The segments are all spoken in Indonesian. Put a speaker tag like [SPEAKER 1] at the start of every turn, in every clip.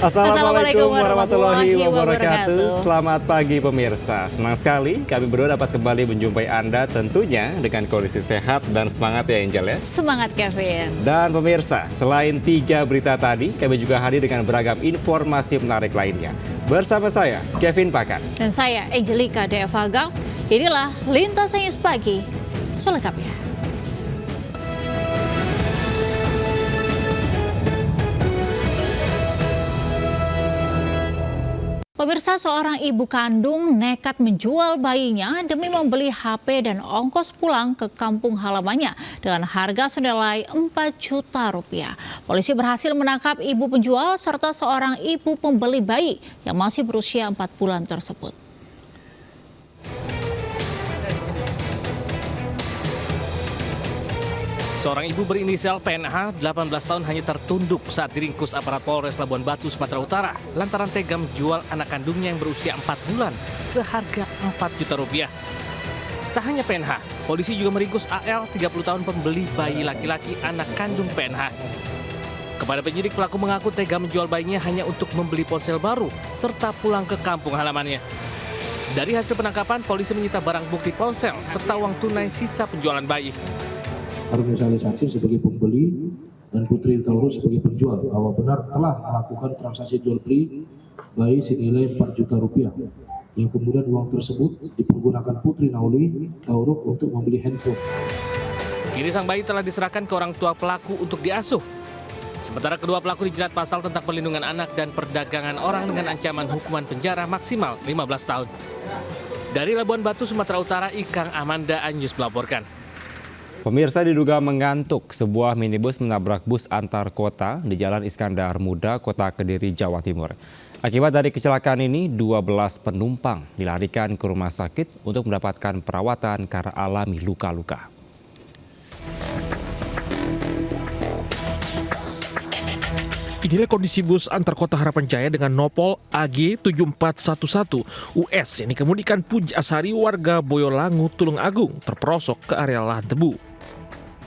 [SPEAKER 1] Assalamualaikum warahmatullahi wabarakatuh. Selamat pagi pemirsa. Senang sekali kami berdua dapat kembali menjumpai Anda tentunya dengan kondisi sehat dan semangat ya Angel ya.
[SPEAKER 2] Semangat Kevin.
[SPEAKER 1] Dan pemirsa, selain 3 berita tadi, kami juga hadir dengan beragam informasi menarik lainnya. Bersama saya, Kevin Pakan.
[SPEAKER 2] Dan saya, Angelika Devagang. Inilah Lintas Sains Pagi selengkapnya. Pemirsa, seorang ibu kandung nekat menjual bayinya demi membeli HP dan ongkos pulang ke kampung halamannya dengan harga senilai 4 juta rupiah. Polisi berhasil menangkap ibu penjual serta seorang ibu pembeli bayi yang masih berusia 4 bulan tersebut.
[SPEAKER 3] Seorang ibu berinisial PNH, 18 tahun hanya tertunduk saat diringkus aparat Polres Labuan Batu, Sumatera Utara lantaran tega menjual anak kandungnya yang berusia 4 bulan seharga 4 juta rupiah. Tak hanya PNH, polisi juga meringkus AL, 30 tahun pembeli bayi laki-laki anak kandung PNH. Kepada penyidik, pelaku mengaku tega menjual bayinya hanya untuk membeli ponsel baru serta pulang ke kampung halamannya. Dari hasil penangkapan, polisi menyita barang bukti ponsel serta uang tunai sisa penjualan bayi.
[SPEAKER 4] Organisasi sebagai pembeli dan Putri Taurus sebagai penjual bahwa benar telah melakukan transaksi jual beli bayi senilai 4 juta rupiah yang kemudian uang tersebut dipergunakan Putri Nauli Taurus untuk membeli handphone.
[SPEAKER 3] Kini sang bayi telah diserahkan ke orang tua pelaku untuk diasuh. Sementara kedua pelaku dijerat pasal tentang perlindungan anak dan perdagangan orang dengan ancaman hukuman penjara maksimal 15 tahun. Dari Labuan Batu, Sumatera Utara, Ikang Amanda Anyus melaporkan.
[SPEAKER 1] Pemirsa, diduga mengantuk, sebuah minibus menabrak bus antar kota di Jalan Iskandar Muda, Kota Kediri, Jawa Timur. Akibat dari kecelakaan ini, 12 penumpang dilarikan ke rumah sakit untuk mendapatkan perawatan karena alami luka-luka.
[SPEAKER 5] Inilah kondisi bus antar kota Harapan Jaya dengan nopol AG 7411 US yang dikemudikan Puji Asari warga Boyolangu, Tulung Agung, terperosok ke area lahan tebu.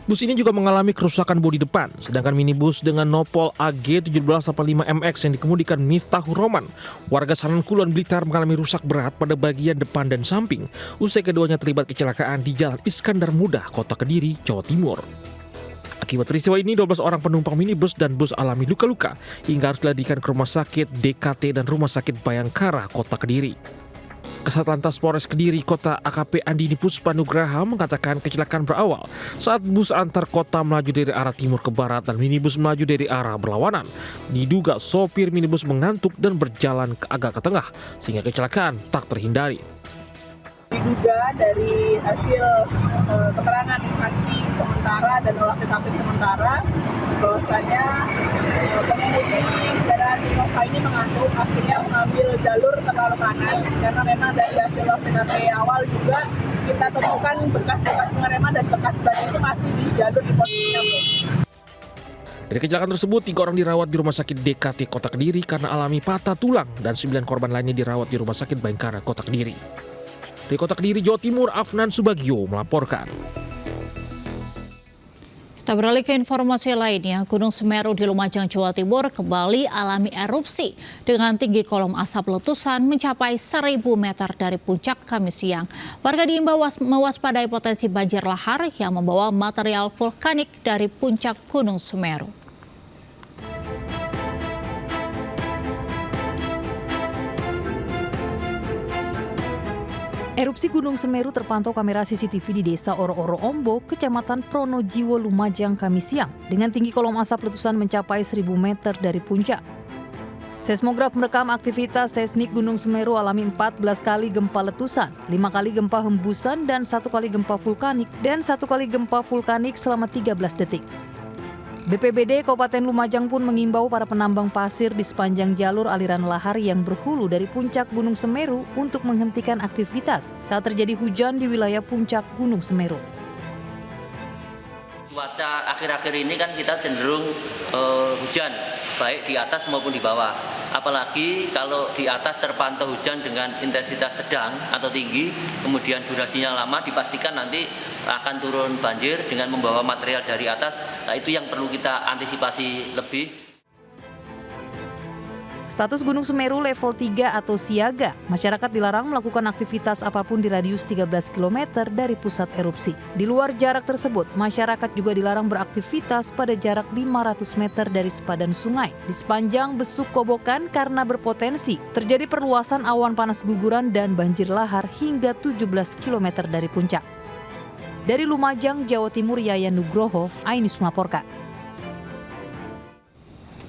[SPEAKER 5] Bus ini juga mengalami kerusakan bodi depan, sedangkan minibus dengan nopol AG 1785MX yang dikemudikan Miftahur Roman, warga Sanan Kulon Blitar mengalami rusak berat pada bagian depan dan samping, usai keduanya terlibat kecelakaan di Jalan Iskandar Muda, Kota Kediri, Jawa Timur. Akibat peristiwa ini, 12 orang penumpang minibus dan bus alami luka-luka hingga harus dilarikan ke Rumah Sakit DKT dan Rumah Sakit Bayangkara, Kota Kediri. Kasatlantas Polres Kediri Kota AKP Andini Puspa Nugraha mengatakan kecelakaan berawal saat bus antar kota melaju dari arah timur ke barat dan minibus melaju dari arah berlawanan. Diduga sopir minibus mengantuk dan berjalan agak ke tengah sehingga kecelakaan tak terhindari.
[SPEAKER 6] Diduga dari hasil keterangan saksi sementara dan olah TKP sementara bahwasanya pengemudi kendaraan Innova ini mengantuk, akhirnya mengambil jalur terlalu kanan karena memang dari hasil olah TKP awal juga kita temukan bekas-bekas pengereman dan bekas ban itu masih di jalur di posisinya.
[SPEAKER 5] Dari kecelakaan tersebut, 3 orang dirawat di Rumah Sakit DKT Kota Kediri karena alami patah tulang dan 9 korban lainnya dirawat di Rumah Sakit Bayangkara Kota Kediri. Dari Kota Kediri, Jawa Timur, Afnan Subagio melaporkan.
[SPEAKER 2] Kita beralih ke informasi lainnya. Gunung Semeru di Lumajang, Jawa Timur kembali alami erupsi dengan tinggi kolom asap letusan mencapai 1.000 meter dari puncak Kamis siang. Warga diimbau mewaspadai potensi banjir lahar yang membawa material vulkanik dari puncak Gunung Semeru.
[SPEAKER 7] Erupsi Gunung Semeru terpantau kamera CCTV di Desa Oro-Oro Ombo, Kecamatan Pronojiwo, Lumajang, Kamis siang, dengan tinggi kolom asap letusan mencapai 1.000 meter dari puncak. Seismograf merekam aktivitas seismik Gunung Semeru alami 14 kali gempa letusan, 5 kali gempa hembusan, dan 1 kali gempa vulkanik selama 13 detik. BPBD Kabupaten Lumajang pun mengimbau para penambang pasir di sepanjang jalur aliran lahar yang berhulu dari puncak Gunung Semeru untuk menghentikan aktivitas saat terjadi hujan di wilayah puncak Gunung Semeru.
[SPEAKER 8] Cuaca akhir-akhir ini kan kita cenderung hujan, baik di atas maupun di bawah. Apalagi kalau di atas terpantau hujan dengan intensitas sedang atau tinggi, kemudian durasinya lama, dipastikan nanti akan turun banjir dengan membawa material dari atas. Nah, itu yang perlu kita antisipasi lebih.
[SPEAKER 7] Status Gunung Semeru level 3 atau siaga. Masyarakat dilarang melakukan aktivitas apapun di radius 13 km dari pusat erupsi. Di luar jarak tersebut, masyarakat juga dilarang beraktivitas pada jarak 500 meter dari sepadan sungai di sepanjang Besuk Kobokan karena berpotensi terjadi perluasan awan panas guguran dan banjir lahar hingga 17 km dari puncak. Dari Lumajang, Jawa Timur, Yayan Nugroho, iNews melaporkan.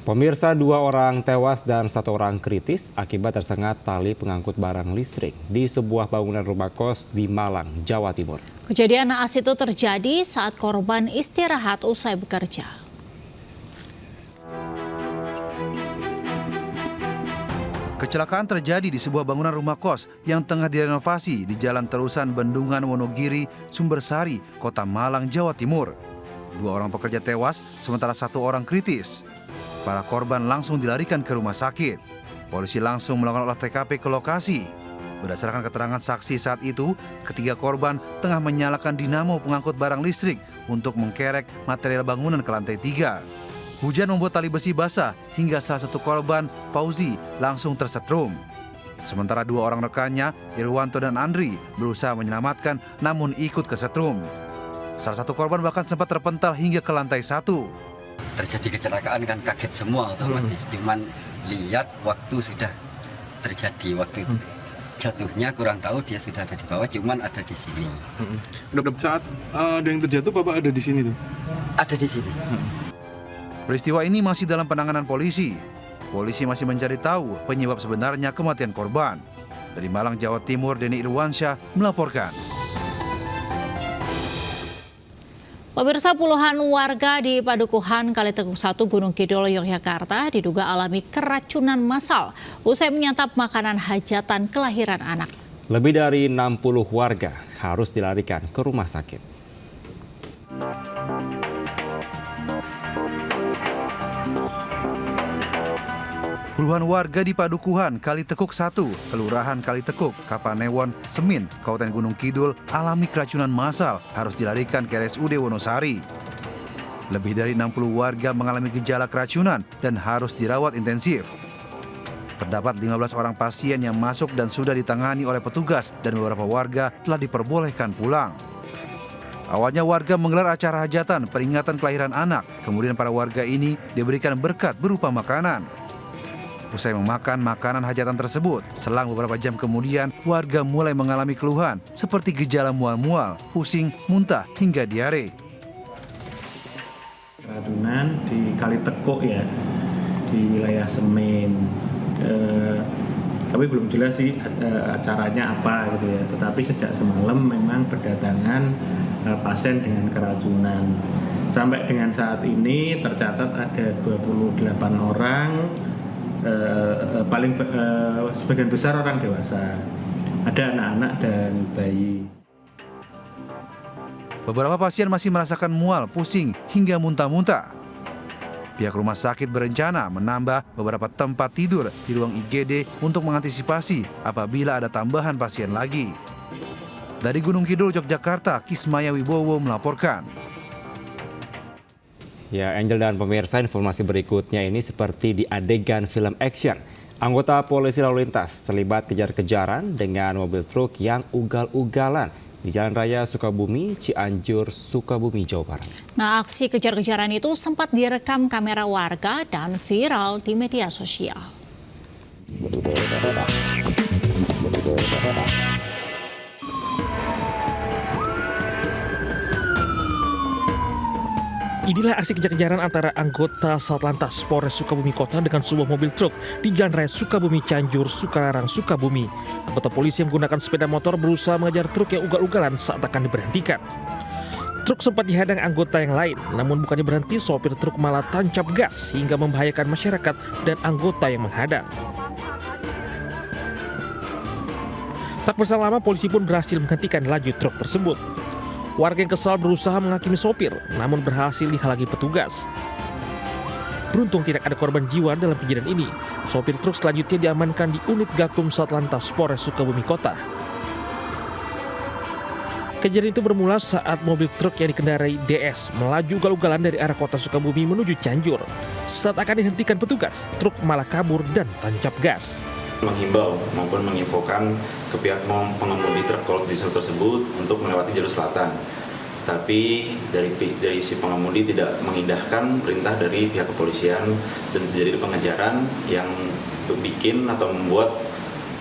[SPEAKER 1] Pemirsa, 2 orang tewas dan 1 orang kritis akibat tersengat tali pengangkut barang listrik di sebuah bangunan rumah kos di Malang, Jawa Timur.
[SPEAKER 2] Kejadian naas itu terjadi saat korban istirahat usai bekerja.
[SPEAKER 9] Kecelakaan terjadi di sebuah bangunan rumah kos yang tengah direnovasi di Jalan Terusan Bendungan Wonogiri, Sumbersari, Kota Malang, Jawa Timur. 2 orang pekerja tewas, sementara 1 orang kritis. Para korban langsung dilarikan ke rumah sakit. Polisi langsung melakukan olah TKP ke lokasi. Berdasarkan keterangan saksi saat itu, ketiga korban tengah menyalakan dinamo pengangkut barang listrik untuk mengkerek material bangunan ke lantai 3. Hujan membuat tali besi basah hingga salah satu korban, Fauzi, langsung tersetrum. Sementara 2 orang rekannya, Irwanto dan Andri, berusaha menyelamatkan namun ikut kesetrum. Salah satu korban bahkan sempat terpental hingga ke lantai 1.
[SPEAKER 10] Terjadi kecelakaan kan kaget semua otomatis, cuman lihat waktu sudah terjadi, waktu jatuhnya kurang tahu dia sudah ada di bawah, cuman ada di sini.
[SPEAKER 11] Saat ada yang terjatuh, Bapak ada di sini tuh?
[SPEAKER 10] Ada di sini.
[SPEAKER 9] Peristiwa ini masih dalam penanganan polisi. Polisi masih mencari tahu penyebab sebenarnya kematian korban. Dari Malang, Jawa Timur, Denny Irwansyah melaporkan.
[SPEAKER 2] Pemirsa, puluhan warga di Padukuhan Kalitekuk 1 Gunung Kidul, Yogyakarta diduga alami keracunan massal usai menyantap makanan hajatan kelahiran anak.
[SPEAKER 1] Lebih dari 60 warga harus dilarikan ke rumah sakit.
[SPEAKER 9] Puluhan warga di Padukuhan Kalitekuk 1, Kelurahan Kalitekuk, Kapanewon, Semin, Kabupaten Gunung Kidul alami keracunan massal, harus dilarikan ke RSUD Wonosari. Lebih dari 60 warga mengalami gejala keracunan dan harus dirawat intensif. Terdapat 15 orang pasien yang masuk dan sudah ditangani oleh petugas dan beberapa warga telah diperbolehkan pulang. Awalnya warga menggelar acara hajatan peringatan kelahiran anak, kemudian para warga ini diberikan berkat berupa makanan. Usai memakan makanan hajatan tersebut, selang beberapa jam kemudian, warga mulai mengalami keluhan seperti gejala mual-mual, pusing, muntah, hingga diare.
[SPEAKER 12] Keracunan di Kalitekuk ya, di wilayah Semin. Tapi belum jelas sih acaranya apa gitu ya. Tetapi sejak semalam memang berdatangan pasien dengan keracunan. Sampai dengan saat ini tercatat ada 28 orang. Sebagian besar orang dewasa, ada anak-anak dan bayi.
[SPEAKER 9] Beberapa pasien masih merasakan mual, pusing, hingga muntah-muntah. Pihak rumah sakit berencana menambah beberapa tempat tidur di ruang IGD untuk mengantisipasi apabila ada tambahan pasien lagi. Dari Gunung Kidul, Yogyakarta, Kismaya Wibowo melaporkan.
[SPEAKER 1] Ya, Angel dan pemirsa, informasi berikutnya ini seperti di adegan film action. Anggota polisi lalu lintas terlibat kejar-kejaran dengan mobil truk yang ugal-ugalan di Jalan Raya Sukabumi, Cianjur, Sukabumi, Jawa Barat. Nah,
[SPEAKER 2] aksi kejar-kejaran itu sempat direkam kamera warga dan viral di media sosial.
[SPEAKER 5] Inilah aksi kejar-kejaran antara anggota Satlantas Polres Sukabumi Kota dengan sebuah mobil truk di Jalan Raya Sukabumi, Cianjur, Sukalarang, Sukabumi. Anggota polisi yang menggunakan sepeda motor berusaha mengejar truk yang ugal-ugalan saat akan diberhentikan. Truk sempat dihadang anggota yang lain, namun bukannya berhenti, sopir truk malah tancap gas hingga membahayakan masyarakat dan anggota yang menghadang. Tak berselang lama, polisi pun berhasil menghentikan laju truk tersebut. Warga yang kesal berusaha menghakimi sopir, namun berhasil dihalangi petugas. Beruntung tidak ada korban jiwa dalam kejadian ini. Sopir truk selanjutnya diamankan di unit Gakum Satlantas Polres Sukabumi Kota. Kejadian itu bermula saat mobil truk yang dikendarai DS melaju ugal-ugalan dari arah kota Sukabumi menuju Cianjur. Saat akan dihentikan petugas, truk malah kabur dan tancap gas.
[SPEAKER 13] Menghimbau maupun menginfokan ke pihak pengemudi truk kolek diesel tersebut untuk melewati jalur selatan. Tetapi dari si pengemudi tidak mengindahkan perintah dari pihak kepolisian dan terjadi pengejaran yang bikin atau membuat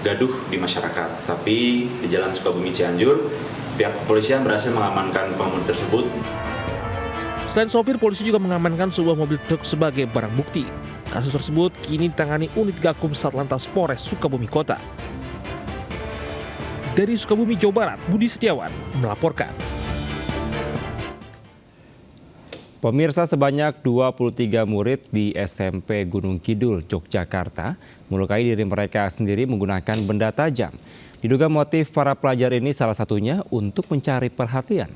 [SPEAKER 13] gaduh di masyarakat. Tapi di jalan Sukabumi Cianjur, pihak kepolisian berhasil mengamankan pengemudi tersebut.
[SPEAKER 5] Selain sopir, polisi juga mengamankan sebuah mobil truk sebagai barang bukti. Kasus tersebut kini ditangani unit Gakum Satlantas Polres Sukabumi Kota. Dari Sukabumi, Jawa Barat, Budi Setiawan melaporkan.
[SPEAKER 1] Pemirsa, sebanyak 23 murid di SMP Gunung Kidul, Yogyakarta melukai diri mereka sendiri menggunakan benda tajam. Diduga motif para pelajar ini salah satunya untuk mencari perhatian.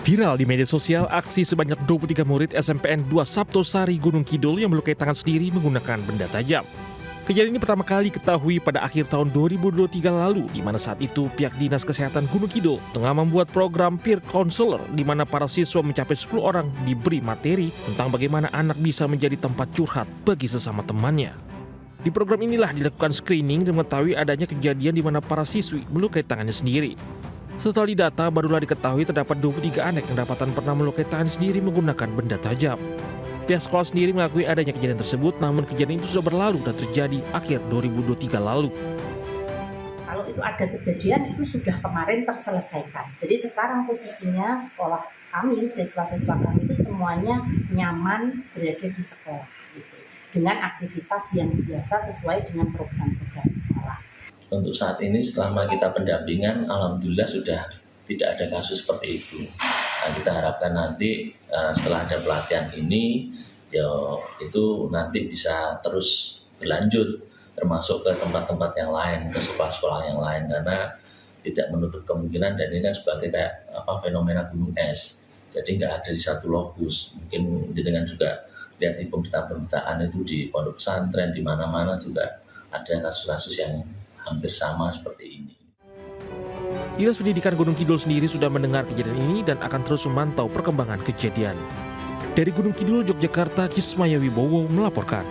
[SPEAKER 5] Viral di media sosial aksi sebanyak 23 murid SMPN 2 Sabtosari Gunung Kidul yang melukai tangan sendiri menggunakan benda tajam. Kejadian ini pertama kali diketahui pada akhir tahun 2023 lalu, di mana saat itu pihak Dinas Kesehatan Gunung Kidul tengah membuat program peer counselor di mana para siswa mencapai 10 orang diberi materi tentang bagaimana anak bisa menjadi tempat curhat bagi sesama temannya. Di program inilah dilakukan screening dan mengetahui adanya kejadian di mana para siswi melukai tangannya sendiri. Setelah didata, barulah diketahui terdapat 23 anak yang dapatan pernah melukai tangan sendiri menggunakan benda tajam. Pihak sekolah sendiri mengakui adanya kejadian tersebut, namun kejadian itu sudah berlalu dan terjadi akhir 2023 lalu.
[SPEAKER 14] Kalau itu ada kejadian, itu sudah kemarin terselesaikan. Jadi sekarang posisinya sekolah kami, siswa-siswa kami itu semuanya nyaman berada di sekolah, gitu, dengan aktivitas yang biasa sesuai dengan program-program sekolah.
[SPEAKER 15] Untuk saat ini selama kita pendampingan, alhamdulillah sudah tidak ada kasus seperti itu. Nah, kita harapkan nanti setelah ada pelatihan ini, ya itu nanti bisa terus berlanjut, termasuk ke tempat-tempat yang lain, ke sekolah-sekolah yang lain, karena tidak menutup kemungkinan, dan ini kan sebagai kayak fenomena gunung es. Jadi nggak ada di satu lokus. Mungkin dengan juga lihat di pemberitaan itu di pondok pesantren, di mana-mana juga ada kasus-kasus yang hampir sama seperti ini.
[SPEAKER 5] Dinas Pendidikan Gunung Kidul sendiri sudah mendengar kejadian ini dan akan terus memantau perkembangan kejadian. Dari Gunung Kidul, Yogyakarta, Kismaya Wibowo melaporkan.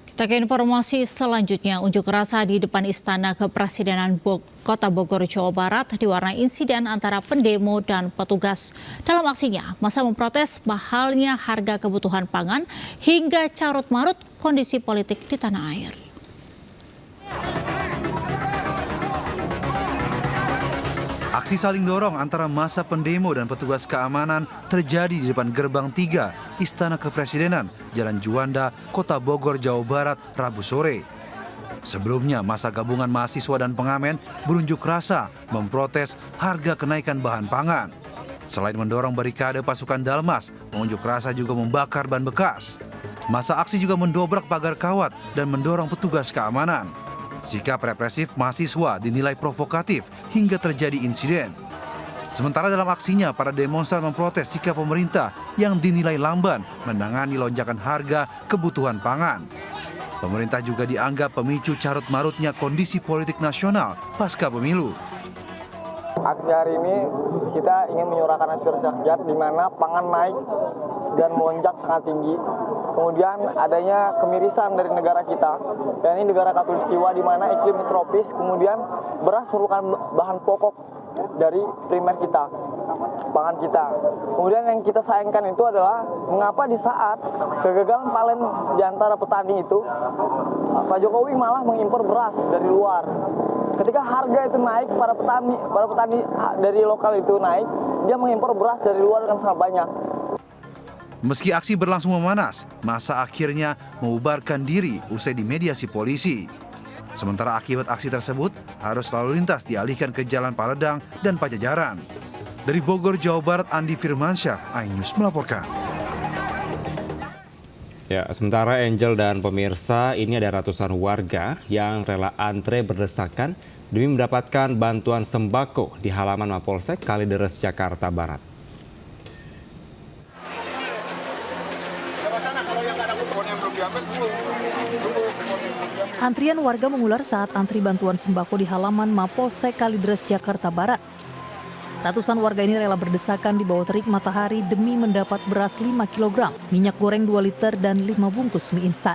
[SPEAKER 2] Kita ke informasi selanjutnya, unjuk rasa di depan Istana Kepresidenan Kota Bogor, Jawa Barat diwarnai insiden antara pendemo dan petugas. Dalam aksinya, massa memprotes mahalnya harga kebutuhan pangan hingga carut-marut kondisi politik di tanah air.
[SPEAKER 9] Aksi saling dorong antara massa pendemo dan petugas keamanan terjadi di depan Gerbang 3 Istana Kepresidenan, Jalan Juanda, Kota Bogor, Jawa Barat, Rabu sore. Sebelumnya, massa gabungan mahasiswa dan pengamen berunjuk rasa memprotes harga kenaikan bahan pangan. Selain mendorong barikade pasukan Dalmas, pengunjuk rasa juga membakar ban bekas. Massa aksi juga mendobrak pagar kawat dan mendorong petugas keamanan. Sikap represif mahasiswa dinilai provokatif hingga terjadi insiden. Sementara dalam aksinya, para demonstran memprotes sikap pemerintah yang dinilai lamban menangani lonjakan harga kebutuhan pangan. Pemerintah juga dianggap pemicu carut-marutnya kondisi politik nasional pasca pemilu.
[SPEAKER 16] Aksi hari ini kita ingin menyuarakan aspirasi rakyat di mana pangan naik dan melonjak sangat tinggi. Kemudian adanya kemirisan dari negara kita, dan ini negara khatulistiwa di mana iklim tropis, kemudian beras merupakan bahan pokok dari primer kita, pangan kita. Kemudian yang kita sayangkan itu adalah mengapa di saat kegagalan panen di antara petani itu, Pak Jokowi malah mengimpor beras dari luar. Ketika harga itu naik, para petani dari lokal itu naik, dia mengimpor beras dari luar dengan sangat banyak.
[SPEAKER 9] Meski aksi berlangsung memanas, massa akhirnya membubarkan diri usai dimediasi polisi. Sementara akibat aksi tersebut, arus lalu lintas dialihkan ke Jalan Paledang dan Pajajaran. Dari Bogor, Jawa Barat, Andi Firmansyah, iNews melaporkan.
[SPEAKER 1] Ya, sementara Angel dan pemirsa, ini ada ratusan warga yang rela antre berdesakan demi mendapatkan bantuan sembako di halaman Mapolsek Kalideres, Jakarta Barat.
[SPEAKER 7] Antrian warga mengular saat antri bantuan sembako di halaman Mapolsek Kalideres, Jakarta Barat. Ratusan warga ini rela berdesakan di bawah terik matahari demi mendapat beras 5 kg, minyak goreng 2 liter, dan 5 bungkus mie instan.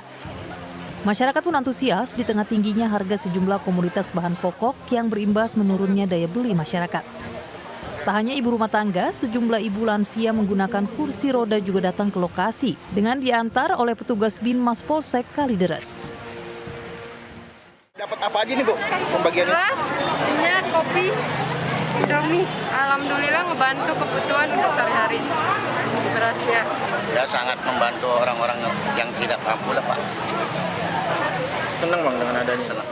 [SPEAKER 7] Masyarakat pun antusias di tengah tingginya harga sejumlah komoditas bahan pokok yang berimbas menurunnya daya beli masyarakat. Tak hanya ibu rumah tangga, sejumlah ibu lansia menggunakan kursi roda juga datang ke lokasi dengan diantar oleh petugas Binmas Polsek Kalideres.
[SPEAKER 17] Dapat apa aja nih Bu pembagiannya?
[SPEAKER 18] Beras, minyak, kopi, Indomie. Alhamdulillah ngebantu kebutuhan untuk sehari-hari. Berasnya.
[SPEAKER 17] Ya sangat membantu orang-orang yang tidak mampu lah Pak.
[SPEAKER 12] Senang Bang dengan adanya.
[SPEAKER 17] Senang.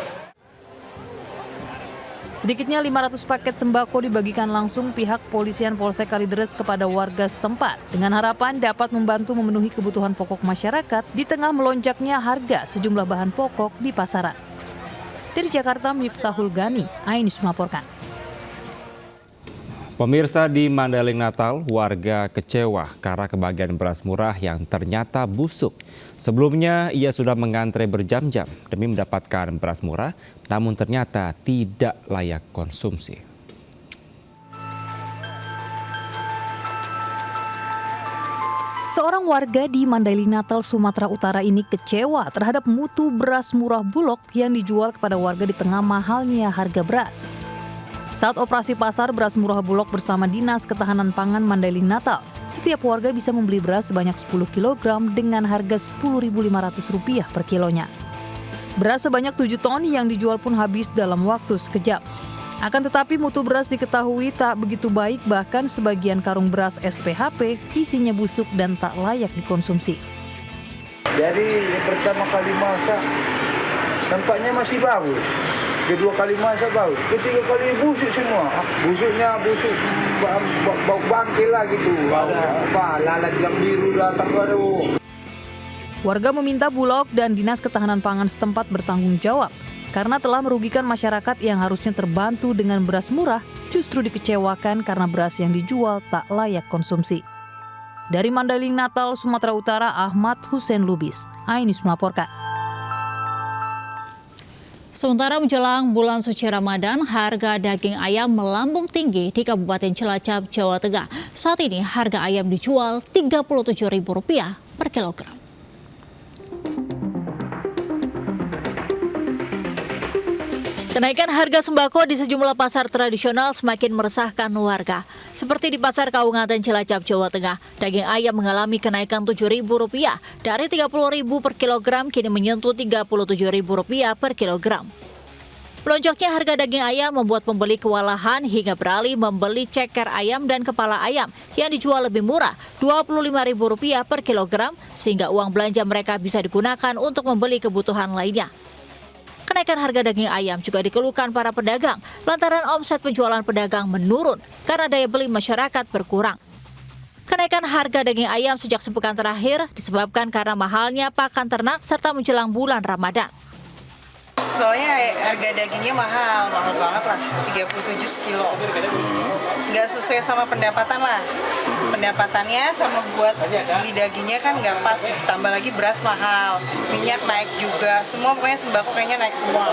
[SPEAKER 7] Sedikitnya 500 paket sembako dibagikan langsung pihak Polisian Polsek Kalideres kepada warga setempat dengan harapan dapat membantu memenuhi kebutuhan pokok masyarakat di tengah melonjaknya harga sejumlah bahan pokok di pasaran. Dari Jakarta, Miftahul Gani, Ainus melaporkan.
[SPEAKER 1] Pemirsa, di Mandailing Natal, warga kecewa karena kebagian beras murah yang ternyata busuk. Sebelumnya, ia sudah mengantre berjam-jam demi mendapatkan beras murah, namun ternyata tidak layak konsumsi.
[SPEAKER 7] Seorang warga di Mandailing Natal, Sumatera Utara ini kecewa terhadap mutu beras murah Bulog yang dijual kepada warga di tengah mahalnya harga beras. Saat operasi pasar beras murah Bulog bersama Dinas Ketahanan Pangan Mandailing Natal, setiap warga bisa membeli beras sebanyak 10 kg dengan harga Rp10.500 per kilonya. Beras sebanyak 7 ton yang dijual pun habis dalam waktu sekejap. Akan tetapi mutu beras diketahui tak begitu baik, bahkan sebagian karung beras SPHP isinya busuk dan tak layak dikonsumsi.
[SPEAKER 19] Jadi pertama kali masak nampaknya masih bagus, kedua kali masak bagus, ketiga kali busuk semua. Busuknya busuk bau bangkai lah gitu, lalat yang biru datang baru.
[SPEAKER 7] Warga meminta Bulog dan Dinas Ketahanan Pangan setempat bertanggung jawab karena telah merugikan masyarakat yang harusnya terbantu dengan beras murah, justru dikecewakan karena beras yang dijual tak layak konsumsi. Dari Mandailing Natal, Sumatera Utara, Ahmad Hussein Lubis, Ainus melaporkan.
[SPEAKER 2] Sementara menjelang bulan suci Ramadan, harga daging ayam melambung tinggi di Kabupaten Cilacap, Jawa Tengah. Saat ini harga ayam dijual Rp37.000 per kilogram. Kenaikan harga sembako di sejumlah pasar tradisional semakin meresahkan warga. Seperti di Pasar Kaungatan Cilacap, Jawa Tengah, daging ayam mengalami kenaikan Rp7.000 dari Rp30.000 per kilogram kini menyentuh Rp37.000 per kilogram. Melonjaknya harga daging ayam membuat pembeli kewalahan hingga beralih membeli ceker ayam dan kepala ayam yang dijual lebih murah Rp25.000 per kilogram sehingga uang belanja mereka bisa digunakan untuk membeli kebutuhan lainnya. Kenaikan harga daging ayam juga dikeluhkan para pedagang lantaran omset penjualan pedagang menurun karena daya beli masyarakat berkurang. Kenaikan harga daging ayam sejak sepekan terakhir disebabkan karena mahalnya pakan ternak serta menjelang bulan Ramadan.
[SPEAKER 18] Soalnya harga dagingnya mahal banget lah, 37 sekilo. Nggak sesuai sama pendapatan lah. Pendapatannya sama buat beli dagingnya kan nggak pas, tambah lagi beras mahal, minyak naik juga, semua pokoknya sembako kayaknya naik semua.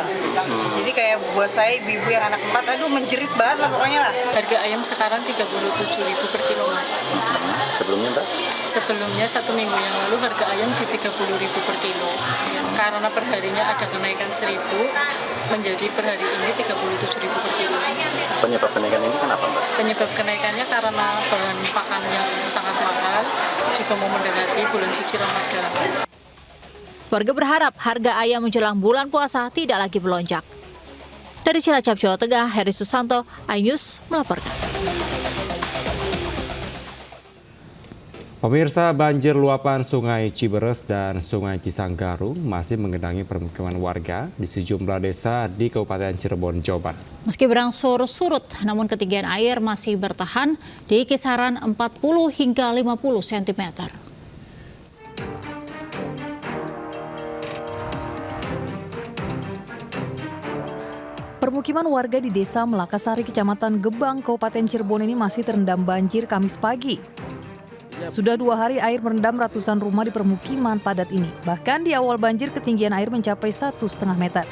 [SPEAKER 18] Jadi kayak buat saya ibu-ibu yang anak 4, aduh menjerit banget lah pokoknya lah.
[SPEAKER 20] Harga ayam sekarang Rp37.000 per kilo Mas.
[SPEAKER 21] Sebelumnya Mbak?
[SPEAKER 20] Sebelumnya 1 minggu yang lalu harga ayam di Rp30.000 per kilo. Karena perharinya ada kenaikan 1.000 menjadi per hari ini Rp37.000 per kilo.
[SPEAKER 21] Penyebab kenaikan ini kenapa Mbak?
[SPEAKER 20] Penyebab kenaikannya karena bahan pakan yang sangat mahal, juga mau mendekati bulan suci Ramadan.
[SPEAKER 2] Warga berharap harga ayam menjelang bulan puasa tidak lagi melonjak. Dari Cilacap, Jawa Tengah, Heri Susanto, iNews melaporkan.
[SPEAKER 1] Pemirsa, banjir luapan Sungai Ciberes dan Sungai Cisanggarung masih menggenangi permukiman warga di sejumlah desa di Kabupaten Cirebon, Jawa Barat.
[SPEAKER 2] Meski berangsur surut, namun ketinggian air masih bertahan di kisaran 40 hingga 50 cm.
[SPEAKER 7] Permukiman warga di Desa Melakasari, Kecamatan Gebang, Kabupaten Cirebon ini masih terendam banjir Kamis pagi. Sudah 2 hari air merendam ratusan rumah di permukiman padat ini. Bahkan di awal banjir ketinggian air mencapai 1,5 meter.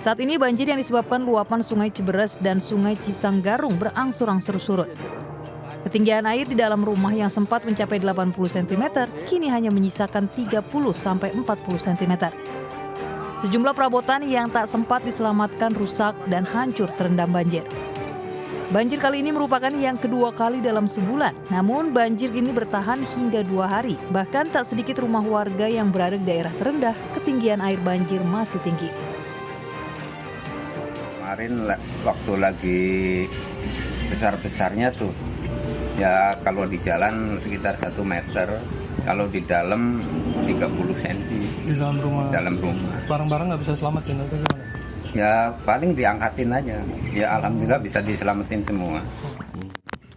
[SPEAKER 7] Saat ini banjir yang disebabkan luapan Sungai Ciberes dan Sungai Cisanggarung berangsur-angsur surut. Ketinggian air di dalam rumah yang sempat mencapai 80 cm kini hanya menyisakan 30 sampai 40 cm. Sejumlah perabotan yang tak sempat diselamatkan rusak dan hancur terendam banjir. Banjir kali ini merupakan yang kedua kali dalam sebulan. Namun banjir ini bertahan hingga 2 hari. Bahkan tak sedikit rumah warga yang berada di daerah terendah, ketinggian air banjir masih tinggi.
[SPEAKER 4] Kemarin waktu lagi besar-besarnya tuh, ya kalau di jalan sekitar 1 meter, kalau di dalam 30 cm.
[SPEAKER 22] Di dalam rumah?
[SPEAKER 4] Dalam rumah.
[SPEAKER 22] Barang-barang nggak bisa selamatin atau gimana?
[SPEAKER 4] Ya paling diangkatin aja. Ya alhamdulillah bisa diselamatin semua.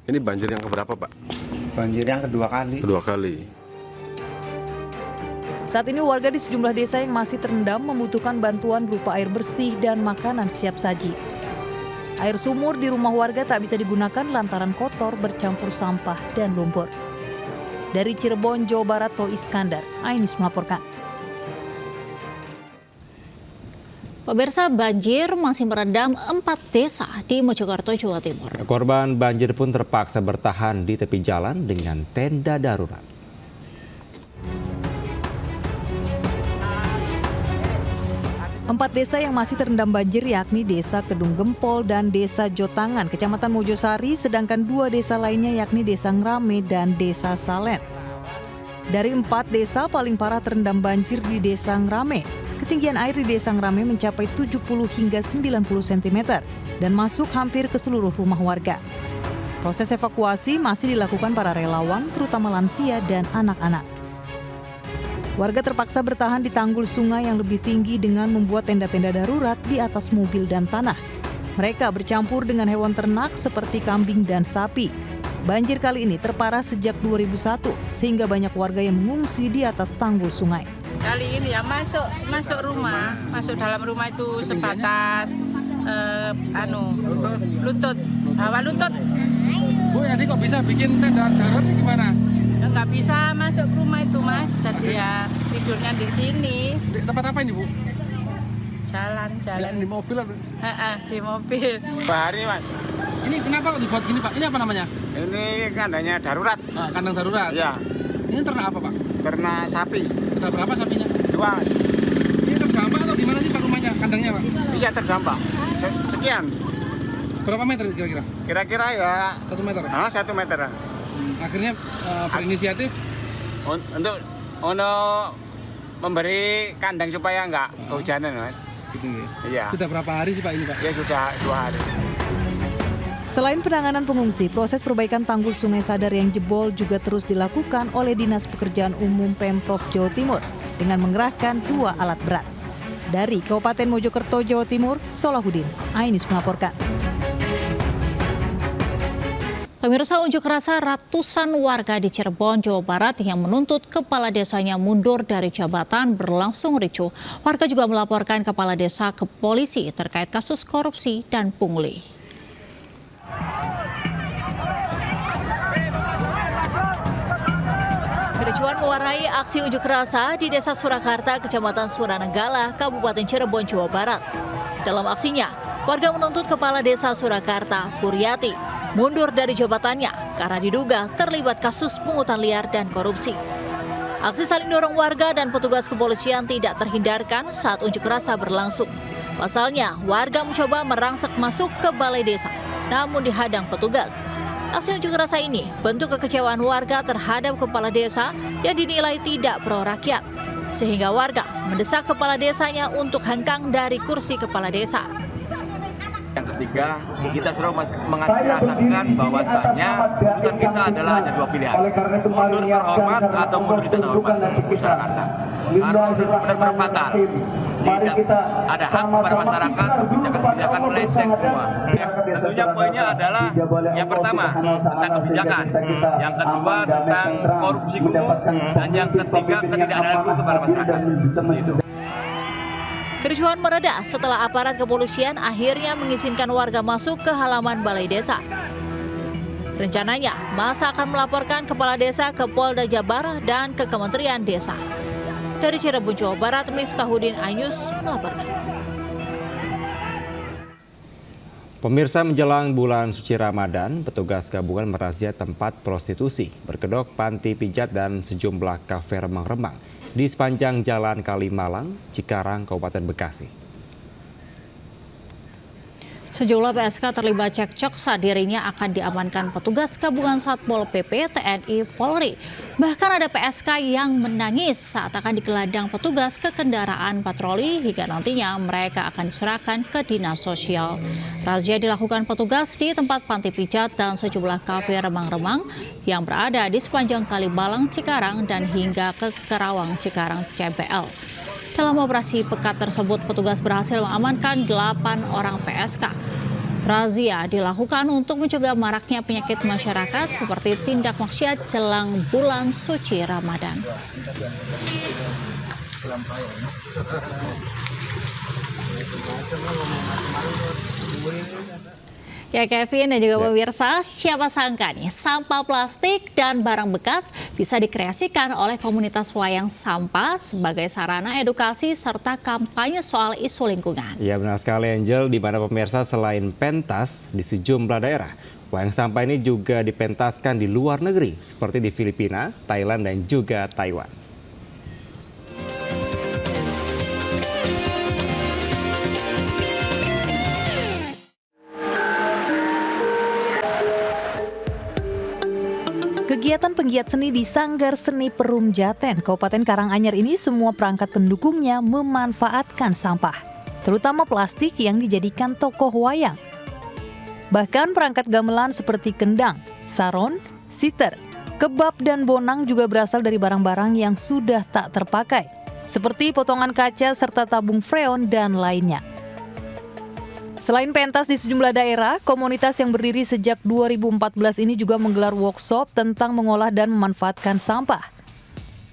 [SPEAKER 23] Ini banjir yang keberapa, Pak?
[SPEAKER 4] Banjir yang kedua kali.
[SPEAKER 23] Kedua kali.
[SPEAKER 7] Saat ini warga di sejumlah desa yang masih terendam membutuhkan bantuan berupa air bersih dan makanan siap saji. Air sumur di rumah warga tak bisa digunakan lantaran kotor bercampur sampah dan lumpur. Dari Cirebon, Jawa Barat, To Iskandar, Ainus melaporkan.
[SPEAKER 2] Pemirsa, banjir masih merendam 4 desa di Mojokerto, Jawa Timur.
[SPEAKER 1] Korban banjir pun terpaksa bertahan di tepi jalan dengan tenda darurat.
[SPEAKER 7] Empat desa yang masih terendam banjir yakni Desa Kedung Gempol dan Desa Jotangan, Kecamatan Mojosari, sedangkan 2 desa lainnya yakni Desa Ngrame dan Desa Salen. Dari 4 desa paling parah terendam banjir di Desa Ngrame. Ketinggian air di Desa Ngrame mencapai 70 hingga 90 cm dan masuk hampir ke seluruh rumah warga. Proses evakuasi masih dilakukan para relawan, terutama lansia dan anak-anak. Warga terpaksa bertahan di tanggul sungai yang lebih tinggi dengan membuat tenda-tenda darurat di atas mobil dan tanah. Mereka bercampur dengan hewan ternak seperti kambing dan sapi. Banjir kali ini terparah sejak 2001, sehingga banyak warga yang mengungsi di atas tanggul sungai.
[SPEAKER 24] Kali ini ya masuk rumah, masuk dalam rumah itu sebatas lutut, bawah lutut.
[SPEAKER 25] Bu, jadi kok bisa bikin tenda darurat ini gimana?
[SPEAKER 24] Nggak bisa masuk ke rumah itu, Mas. Tadi ya tidurnya di sini.
[SPEAKER 25] Di tempat apa ini, Bu?
[SPEAKER 24] Jalan.
[SPEAKER 25] Di mobil atau?
[SPEAKER 24] Di mobil.
[SPEAKER 25] Bahari, Mas. Ini kenapa kok dibuat gini, Pak? Ini apa namanya?
[SPEAKER 26] Ini kandangnya darurat.
[SPEAKER 25] Kandang darurat?
[SPEAKER 26] Iya.
[SPEAKER 25] Ini ternak apa, Pak?
[SPEAKER 26] Ternak sapi.
[SPEAKER 25] Ternak berapa sapinya?
[SPEAKER 26] 2.
[SPEAKER 25] Ini terdampak atau gimana sih, Pak, rumahnya, kandangnya, Pak?
[SPEAKER 26] Iya, terdampak. Sekian.
[SPEAKER 25] Berapa meter kira-kira?
[SPEAKER 26] Kira-kira ya
[SPEAKER 25] 1 meter?
[SPEAKER 26] 1 meter.
[SPEAKER 25] Akhirnya berinisiatif
[SPEAKER 26] untuk memberi kandang supaya nggak kehujanan, Mas.
[SPEAKER 25] Gitu ya?
[SPEAKER 26] Iya.
[SPEAKER 25] Sudah berapa hari sih, Pak, ini, Pak?
[SPEAKER 26] Ya sudah 2 hari.
[SPEAKER 7] Selain penanganan pengungsi, proses perbaikan tanggul Sungai Sadar yang jebol juga terus dilakukan oleh Dinas Pekerjaan Umum Pemprov Jawa Timur dengan mengerahkan 2 alat berat. Dari Kabupaten Mojokerto, Jawa Timur, Solahuddin, Ainus melaporkan.
[SPEAKER 2] Pemirsa, unjuk rasa ratusan warga di Cirebon, Jawa Barat yang menuntut kepala desanya mundur dari jabatan berlangsung ricuh. Warga juga melaporkan kepala desa ke polisi terkait kasus korupsi dan pungli. Kericuhan mewarnai aksi unjuk rasa di Desa Surakarta, Kecamatan Suranenggala, Kabupaten Cirebon, Jawa Barat. Dalam aksinya, warga menuntut kepala Desa Surakarta, Kuryati, mundur dari jabatannya karena diduga terlibat kasus pungutan liar dan korupsi. Aksi saling dorong warga dan petugas kepolisian tidak terhindarkan saat unjuk rasa berlangsung. Pasalnya, warga mencoba merangsek masuk ke balai desa, namun dihadang petugas. Aksi unjuk rasa ini bentuk kekecewaan warga terhadap kepala desa yang dinilai tidak pro rakyat, sehingga warga mendesak kepala desanya untuk hengkang dari kursi kepala desa.
[SPEAKER 27] Yang ketiga, kita selalu mengaspirasikan bahwasannya tuntutan kita adalah hanya 2 pilihan, mundur terhormat atau mundur tidak terhormat untuk Surakarta. Karena benar-benar fatal, tidak ada hak kepada masyarakat, kebijakan melenceng semua. Tentunya poinnya adalah yang pertama tentang kebijakan, yang kedua tentang korupsi guru, dan yang ketiga ketidakadilan guru kepada masyarakat.
[SPEAKER 2] Kericuhan mereda setelah aparat kepolisian akhirnya mengizinkan warga masuk ke halaman balai desa. Rencananya, masa akan melaporkan kepala desa ke Polda Jabar dan ke Kementerian Desa. Dari Cirebon, Jawa Barat, Miftahuddin Ayus melaporkan.
[SPEAKER 1] Pemirsa, menjelang bulan suci Ramadan, petugas gabungan merazia tempat prostitusi, berkedok, panti pijat, dan sejumlah kafe remang-remang di sepanjang Jalan Kalimalang, Cikarang, Kabupaten Bekasi.
[SPEAKER 2] Sejumlah PSK terlibat cekcok saat dirinya akan diamankan petugas gabungan Satpol PP, TNI, Polri. Bahkan ada PSK yang menangis saat akan digelandang petugas ke kendaraan patroli hingga nantinya mereka akan diserahkan ke Dinas Sosial. Razia dilakukan petugas di tempat panti pijat dan sejumlah kafe remang-remang yang berada di sepanjang Kalimalang, Cikarang, dan hingga ke Kerawang, Cikarang, CPL. Dalam operasi pekat tersebut, petugas berhasil mengamankan 8 orang PSK. Razia dilakukan untuk mencegah maraknya penyakit masyarakat seperti tindak maksiat jelang bulan suci Ramadan. Ya Kevin dan juga pemirsa, siapa sangka nih sampah plastik dan barang bekas bisa dikreasikan oleh komunitas wayang sampah sebagai sarana edukasi serta kampanye soal isu lingkungan.
[SPEAKER 1] Ya benar sekali Angel, di mana pemirsa selain pentas di sejumlah daerah, wayang sampah ini juga dipentaskan di luar negeri seperti di Filipina, Thailand, dan juga Taiwan.
[SPEAKER 7] Kegiatan penggiat seni di Sanggar Seni Perum Jaten, Kabupaten Karanganyar ini semua perangkat pendukungnya memanfaatkan sampah, terutama plastik yang dijadikan tokoh wayang. Bahkan perangkat gamelan seperti kendang, saron, siter, kebab, dan bonang juga berasal dari barang-barang yang sudah tak terpakai, seperti potongan kaca serta tabung freon dan lainnya. Selain pentas di sejumlah daerah, komunitas yang berdiri sejak 2014 ini juga menggelar workshop tentang mengolah dan memanfaatkan sampah.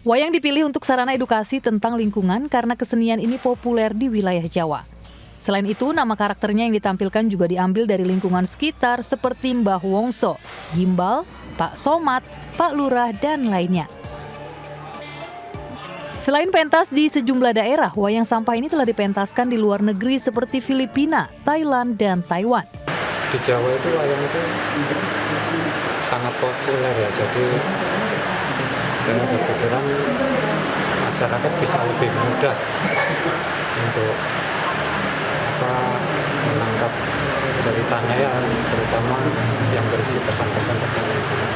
[SPEAKER 7] Wayang dipilih untuk sarana edukasi tentang lingkungan karena kesenian ini populer di wilayah Jawa. Selain itu, nama karakternya yang ditampilkan juga diambil dari lingkungan sekitar seperti Mbah Wongso, Gimbal, Pak Somat, Pak Lurah, dan lainnya. Selain pentas di sejumlah daerah, wayang sampah ini telah dipentaskan di luar negeri seperti Filipina, Thailand, dan Taiwan.
[SPEAKER 3] Di Jawa itu wayang itu sangat populer ya, jadi saya berpikiran masyarakat bisa lebih mudah untuk menangkap ceritanya ya, terutama yang berisi pesan-pesan tentang lingkungan.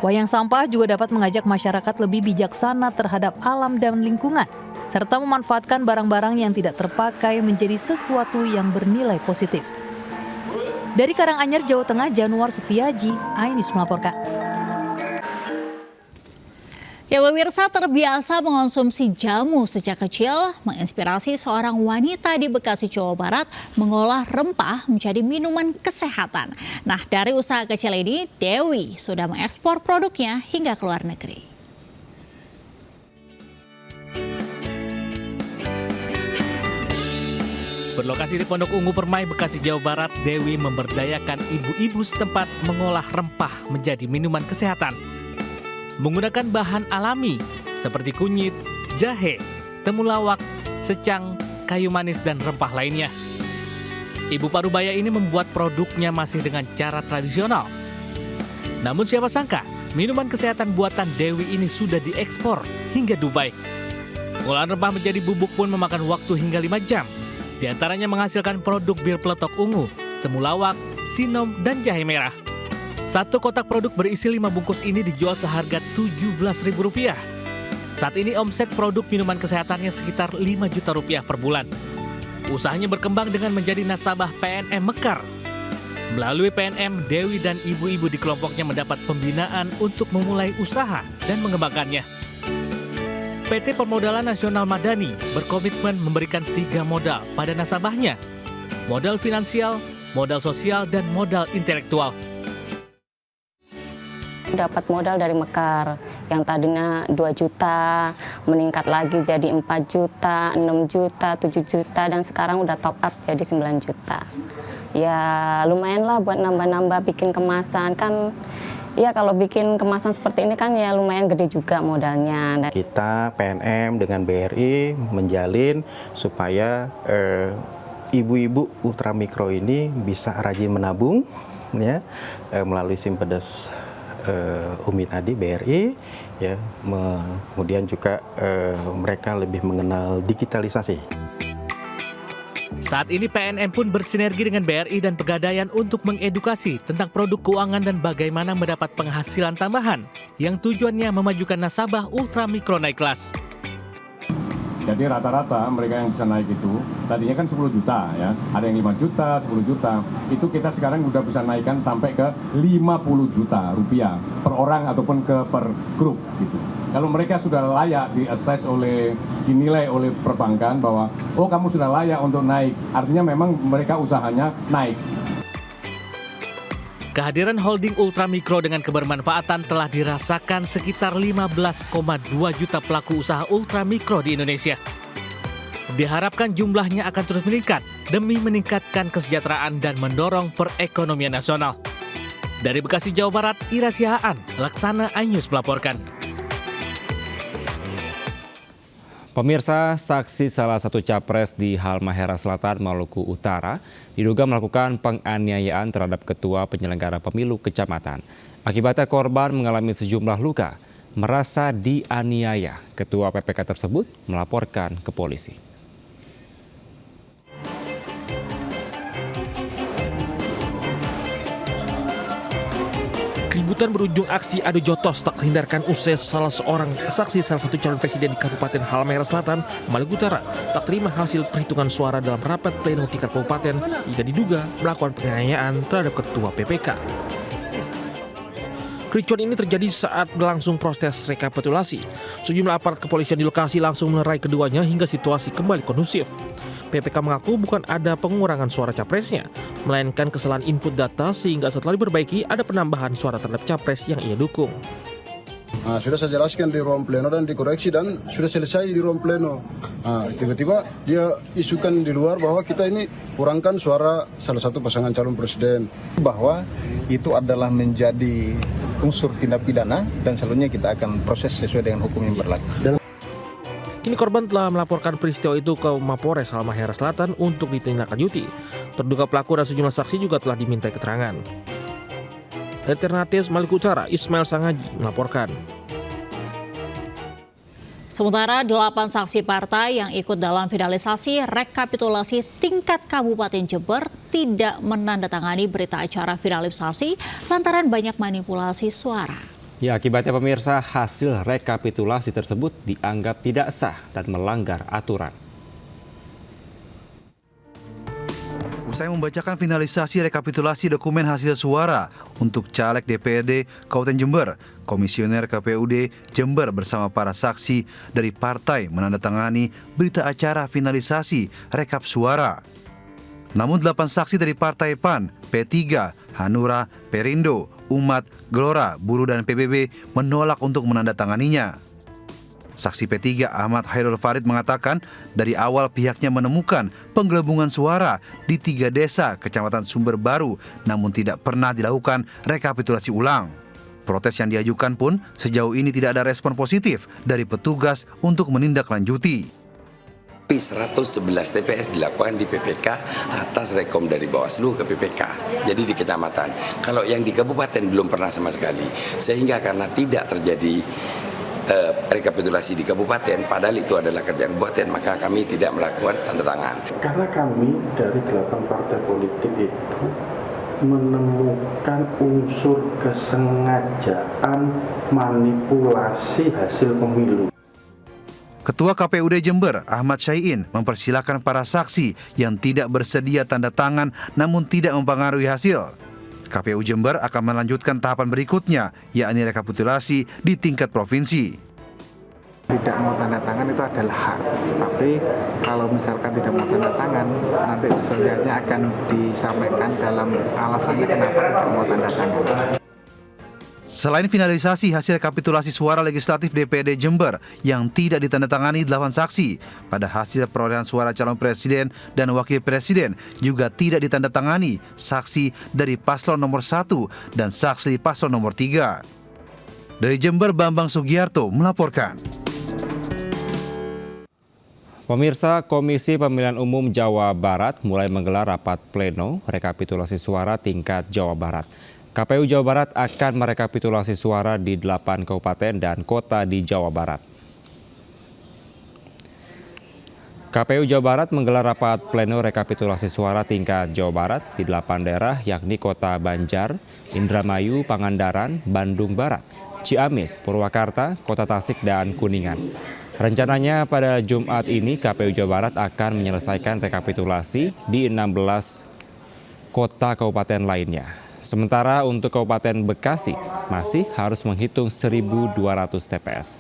[SPEAKER 7] Wayang sampah juga dapat mengajak masyarakat lebih bijaksana terhadap alam dan lingkungan, serta memanfaatkan barang-barang yang tidak terpakai menjadi sesuatu yang bernilai positif. Dari Karanganyar, Jawa Tengah, Januar Setiaji, Ainus melaporkan.
[SPEAKER 2] Ya pemirsa, terbiasa mengonsumsi jamu sejak kecil menginspirasi seorang wanita di Bekasi, Jawa Barat mengolah rempah menjadi minuman kesehatan. Nah, dari usaha kecil ini, Dewi sudah mengekspor produknya hingga ke luar negeri.
[SPEAKER 5] Berlokasi di Pondok Ungu Permai, Bekasi, Jawa Barat, Dewi memberdayakan ibu-ibu setempat mengolah rempah menjadi minuman kesehatan. Menggunakan bahan alami seperti kunyit, jahe, temulawak, secang, kayu manis, dan rempah lainnya. Ibu Parubaya ini membuat produknya masih dengan cara tradisional. Namun siapa sangka, minuman kesehatan buatan Dewi ini sudah diekspor hingga Dubai. Pengolahan rempah menjadi bubuk pun memakan waktu hingga 5 jam. Di antaranya menghasilkan produk bir peletok ungu, temulawak, sinom, dan jahe merah. Satu kotak produk berisi 5 bungkus ini dijual seharga Rp17.000. Saat ini omset produk minuman kesehatannya sekitar Rp5 juta per bulan. Usahanya berkembang dengan menjadi nasabah PNM Mekar. Melalui PNM, Dewi dan ibu-ibu di kelompoknya mendapat pembinaan untuk memulai usaha dan mengembangkannya. PT Permodalan Nasional Madani berkomitmen memberikan 3 modal pada nasabahnya. Modal finansial, modal sosial, dan modal intelektual.
[SPEAKER 6] Dapat modal dari Mekar yang tadinya 2 juta, meningkat lagi jadi 4 juta, 6 juta, 7 juta, dan sekarang udah top up jadi 9 juta. Ya lumayan lah buat nambah-nambah bikin kemasan kan. Ya kalau bikin kemasan seperti ini kan ya lumayan gede juga modalnya.
[SPEAKER 21] Kita PNM dengan BRI menjalin supaya ibu-ibu ultramikro ini bisa rajin menabung ya melalui Simpedes Umi tadi BRI ya, kemudian juga mereka lebih mengenal digitalisasi.
[SPEAKER 5] Saat ini PNM pun bersinergi dengan BRI dan Pegadaian untuk mengedukasi tentang produk keuangan dan bagaimana mendapat penghasilan tambahan yang tujuannya memajukan nasabah ultramikro naik kelas.
[SPEAKER 8] Jadi rata-rata mereka yang bisa naik itu, tadinya kan 10 juta ya, ada yang 5 juta, 10 juta, itu kita sekarang udah bisa naikkan sampai ke 50 juta rupiah per orang ataupun per grup gitu. Kalau mereka sudah layak dinilai oleh perbankan bahwa, oh kamu sudah layak untuk naik, artinya memang mereka usahanya naik.
[SPEAKER 5] Kehadiran holding ultramikro dengan kebermanfaatan telah dirasakan sekitar 15,2 juta pelaku usaha ultramikro di Indonesia. Diharapkan jumlahnya akan terus meningkat demi meningkatkan kesejahteraan dan mendorong perekonomian nasional. Dari Bekasi, Jawa Barat, Ira Sihaan, Laksana iNews melaporkan.
[SPEAKER 1] Pemirsa, saksi salah satu capres di Halmahera Selatan, Maluku Utara diduga melakukan penganiayaan terhadap ketua penyelenggara pemilu kecamatan. Akibatnya korban mengalami sejumlah luka, merasa dianiaya. Ketua PPK tersebut melaporkan ke polisi.
[SPEAKER 5] Keributan berujung aksi adu jotos tak terhindarkan usai salah seorang saksi salah satu calon presiden di Kabupaten Halmahera Selatan, Maluku Utara tak terima hasil perhitungan suara dalam rapat pleno tingkat kabupaten jika diduga melakukan penganiayaan terhadap ketua PPK. Kericuan ini terjadi saat berlangsung proses rekapitulasi. Sejumlah aparat kepolisian di lokasi langsung melerai keduanya hingga situasi kembali kondusif. PPK mengaku bukan ada pengurangan suara capresnya, melainkan kesalahan input data sehingga setelah diperbaiki ada penambahan suara terhadap capres yang ia dukung.
[SPEAKER 10] Nah, sudah saya jelaskan di ruang pleno dan dikoreksi dan sudah selesai di ruang pleno. Nah, tiba-tiba dia isukan di luar bahwa kita ini kurangkan suara salah satu pasangan calon presiden.
[SPEAKER 11] Bahwa itu adalah menjadi unsur tindak pidana dan selanjutnya kita akan proses sesuai dengan hukum yang berlaku.
[SPEAKER 5] Kini korban telah melaporkan peristiwa itu ke Mapores Halmahera Selatan untuk ditindaklanjuti. Terduga pelaku dan sejumlah saksi juga telah dimintai keterangan. Dari Ternate, Maluku Utara, Ismail Sangaji melaporkan.
[SPEAKER 2] Sementara 8 saksi partai yang ikut dalam finalisasi rekapitulasi tingkat Kabupaten Jember tidak menandatangani berita acara finalisasi lantaran banyak manipulasi suara.
[SPEAKER 1] Ya, akibatnya pemirsa, hasil rekapitulasi tersebut dianggap tidak sah dan melanggar aturan.
[SPEAKER 9] Usai membacakan finalisasi rekapitulasi dokumen hasil suara untuk caleg DPRD Kabupaten Jember, Komisioner KPUD Jember bersama para saksi dari partai menandatangani berita acara finalisasi rekap suara. Namun 8 saksi dari Partai PAN, P3, Hanura, Perindo, Umat, Gelora, Buruh, dan PBB menolak untuk menandatanganinya. Saksi P3 Ahmad Hairul Farid mengatakan dari awal pihaknya menemukan penggelembungan suara di 3 desa Kecamatan Sumber Baru, namun tidak pernah dilakukan rekapitulasi ulang. Protes yang diajukan pun sejauh ini tidak ada respon positif dari petugas untuk menindaklanjuti.
[SPEAKER 13] 111 TPS dilakukan di PPK atas rekom dari Bawaslu ke PPK. Jadi di kecamatan. Kalau yang di kabupaten belum pernah sama sekali. Sehingga karena tidak terjadi rekapitulasi di kabupaten, padahal itu adalah kerjaan kabupaten, maka kami tidak melakukan tanda tangan.
[SPEAKER 14] Karena kami dari 8 partai politik itu menemukan unsur kesengajaan manipulasi hasil pemilu.
[SPEAKER 9] Ketua KPUD Jember, Ahmad Syai'in, mempersilahkan para saksi yang tidak bersedia tanda tangan namun tidak mempengaruhi hasil. KPU Jember akan melanjutkan tahapan berikutnya, yakni rekapitulasi di tingkat provinsi.
[SPEAKER 15] Tidak mau tanda tangan itu adalah hak, tapi kalau misalkan tidak mau tanda tangan, nanti sebenarnya akan disampaikan dalam alasannya kenapa tidak mau tanda tangan.
[SPEAKER 9] Selain finalisasi hasil rekapitulasi suara legislatif DPD Jember yang tidak ditandatangani 8 saksi, pada hasil perolehan suara calon presiden dan wakil presiden juga tidak ditandatangani saksi dari paslon nomor 1 dan saksi paslon nomor 3. Dari Jember, Bambang Sugiarto melaporkan.
[SPEAKER 1] Pemirsa, Komisi Pemilihan Umum Jawa Barat mulai menggelar rapat pleno rekapitulasi suara tingkat Jawa Barat. KPU Jawa Barat akan merekapitulasi suara di 8 kabupaten dan kota di Jawa Barat. KPU Jawa Barat menggelar rapat pleno rekapitulasi suara tingkat Jawa Barat di 8 daerah yakni Kota Banjar, Indramayu, Pangandaran, Bandung Barat, Ciamis, Purwakarta, Kota Tasik, dan Kuningan. Rencananya pada Jumat ini KPU Jawa Barat akan menyelesaikan rekapitulasi di 16 kota kabupaten lainnya. Sementara untuk Kabupaten Bekasi masih harus menghitung 1.200 TPS.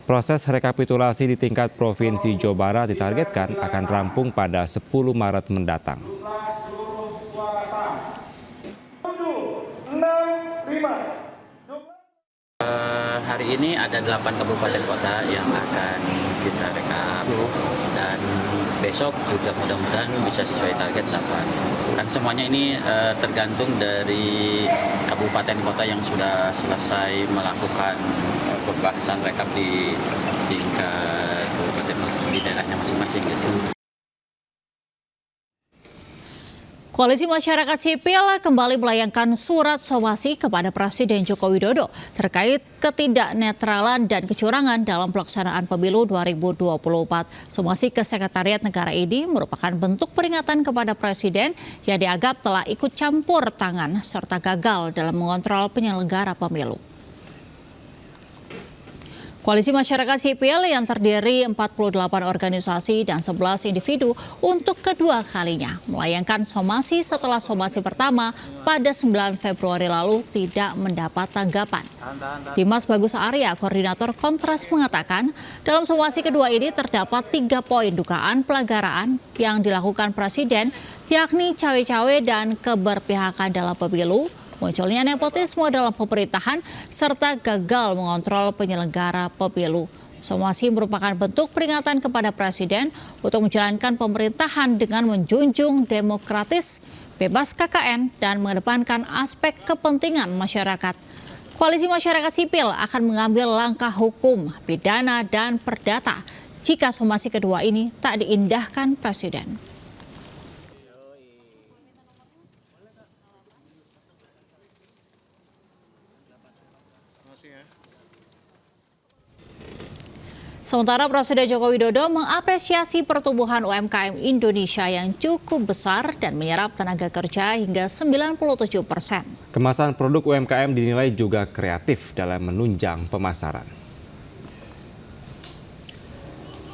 [SPEAKER 1] Proses rekapitulasi di tingkat Provinsi Jawa Barat ditargetkan akan rampung pada 10 Maret mendatang.
[SPEAKER 12] Hari ini ada 8 kabupaten kota yang akan kita rekap dan besok juga mudah-mudahan bisa sesuai target 8. Kan semuanya ini tergantung dari kabupaten kota yang sudah selesai melakukan pembahasan rekap di tingkat kabupaten di daerahnya masing-masing gitu.
[SPEAKER 2] Koalisi Masyarakat Sipil kembali melayangkan surat somasi kepada Presiden Joko Widodo terkait ketidaknetralan dan kecurangan dalam pelaksanaan pemilu 2024. Somasi ke Sekretariat Negara ini merupakan bentuk peringatan kepada Presiden yang dianggap telah ikut campur tangan serta gagal dalam mengontrol penyelenggara pemilu. Koalisi Masyarakat Sipil yang terdiri 48 organisasi dan 11 individu untuk kedua kalinya melayangkan somasi setelah somasi pertama pada 9 Februari lalu tidak mendapat tanggapan. Dimas Bagus Arya, koordinator Kontras, mengatakan dalam somasi kedua ini terdapat 3 poin dugaan pelanggaran yang dilakukan Presiden, yakni cawe-cawe dan keberpihakan dalam pemilu, munculnya nepotisme dalam pemerintahan, serta gagal mengontrol penyelenggara pemilu. Somasi merupakan bentuk peringatan kepada Presiden untuk menjalankan pemerintahan dengan menjunjung demokratis, bebas KKN, dan mengedepankan aspek kepentingan masyarakat. Koalisi Masyarakat Sipil akan mengambil langkah hukum, pidana, dan perdata jika somasi kedua ini tak diindahkan Presiden. Sementara Presiden Joko Widodo mengapresiasi pertumbuhan UMKM Indonesia yang cukup besar dan menyerap tenaga kerja hingga 97%.
[SPEAKER 1] Kemasan produk UMKM dinilai juga kreatif dalam menunjang pemasaran.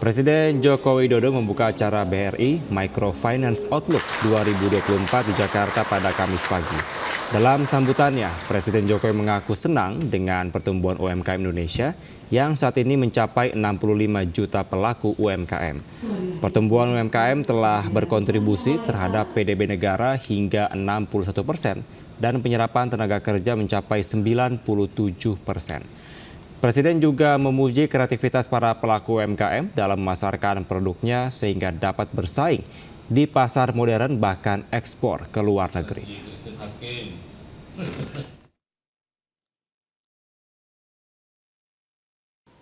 [SPEAKER 1] Presiden Joko Widodo membuka acara BRI Microfinance Outlook 2024 di Jakarta pada Kamis pagi. Dalam sambutannya, Presiden Jokowi mengaku senang dengan pertumbuhan UMKM Indonesia yang saat ini mencapai 65 juta pelaku UMKM. Pertumbuhan UMKM telah berkontribusi terhadap PDB negara hingga 61% dan penyerapan tenaga kerja mencapai 97%. Presiden juga memuji kreativitas para pelaku UMKM dalam memasarkan produknya sehingga dapat bersaing di pasar modern bahkan ekspor ke luar negeri.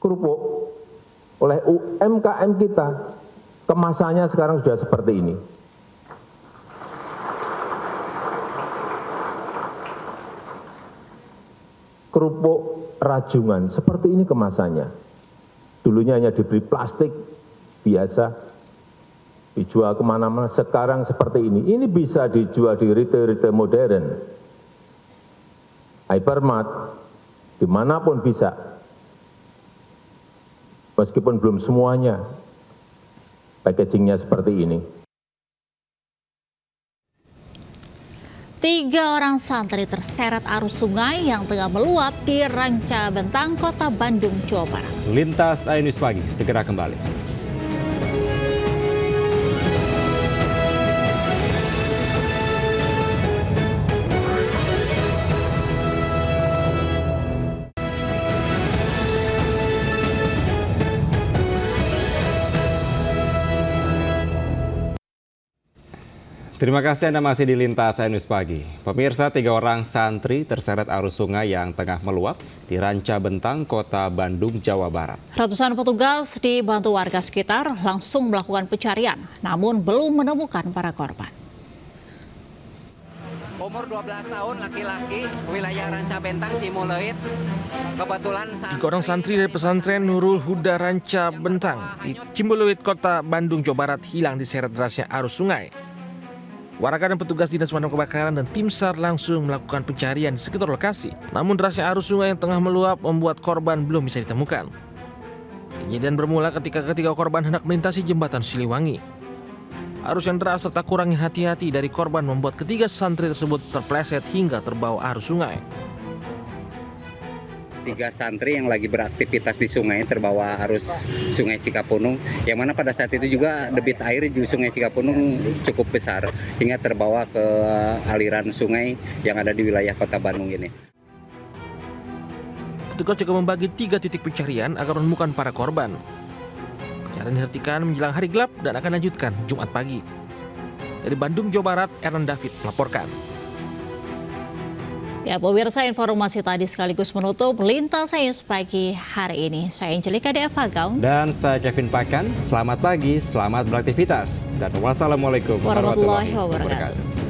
[SPEAKER 16] Kerupuk oleh UMKM kita, kemasannya sekarang sudah seperti ini. Kerupuk rajungan, seperti ini kemasannya. Dulunya hanya diberi plastik biasa, dijual kemana-mana, sekarang seperti ini. Ini bisa dijual di retail-retail modern, hypermart, dimanapun bisa. Meskipun belum semuanya packagingnya seperti ini.
[SPEAKER 2] 3 orang santri terseret arus sungai yang tengah meluap di Rancabentang, Kota Bandung, Jawa Barat.
[SPEAKER 1] Lintas Ainus Pagi segera kembali. Terima kasih Anda masih di Lintas News Pagi. Pemirsa, 3 orang santri terseret arus sungai yang tengah meluap di Ranca Bentang, Kota Bandung, Jawa Barat.
[SPEAKER 2] Ratusan petugas dibantu warga sekitar langsung melakukan pencarian, namun belum menemukan para korban.
[SPEAKER 4] Umur 12 tahun, laki-laki, wilayah Ranca Bentang, Cimuleuit. Kebetulan
[SPEAKER 5] 3 orang santri dari pesantren Nurul Huda Ranca Bentang di Cimuleuit, Kota Bandung, Jawa Barat hilang diseret derasnya arus sungai. Warga dan petugas Dinas Pemadam Kebakaran dan tim SAR langsung melakukan pencarian di sekitar lokasi. Namun derasnya arus sungai yang tengah meluap membuat korban belum bisa ditemukan. Kejadian bermula ketika ketiga korban hendak melintasi jembatan Siliwangi. Arus yang deras serta kurangnya hati-hati dari korban membuat ketiga santri tersebut terpleset hingga terbawa arus sungai.
[SPEAKER 17] 3 santri yang lagi beraktivitas di sungai terbawa arus Sungai Cikapunung, yang mana pada saat itu juga debit air di Sungai Cikapunung cukup besar hingga terbawa ke aliran sungai yang ada di wilayah Kota Bandung ini.
[SPEAKER 5] Petugas juga membagi 3 titik pencarian agar menemukan para korban. Pencarian dihentikan menjelang hari gelap dan akan lanjutkan Jumat pagi. Dari Bandung, Jawa Barat, Ernan David melaporkan.
[SPEAKER 2] Ya, pemirsa, informasi tadi sekaligus menutup Lintas News Pagi hari ini. Saya Angelika D.F. Gaun.
[SPEAKER 1] Dan saya Kevin Pakan. Selamat pagi, selamat beraktivitas. Dan wassalamualaikum
[SPEAKER 2] warahmatullahi wabarakatuh.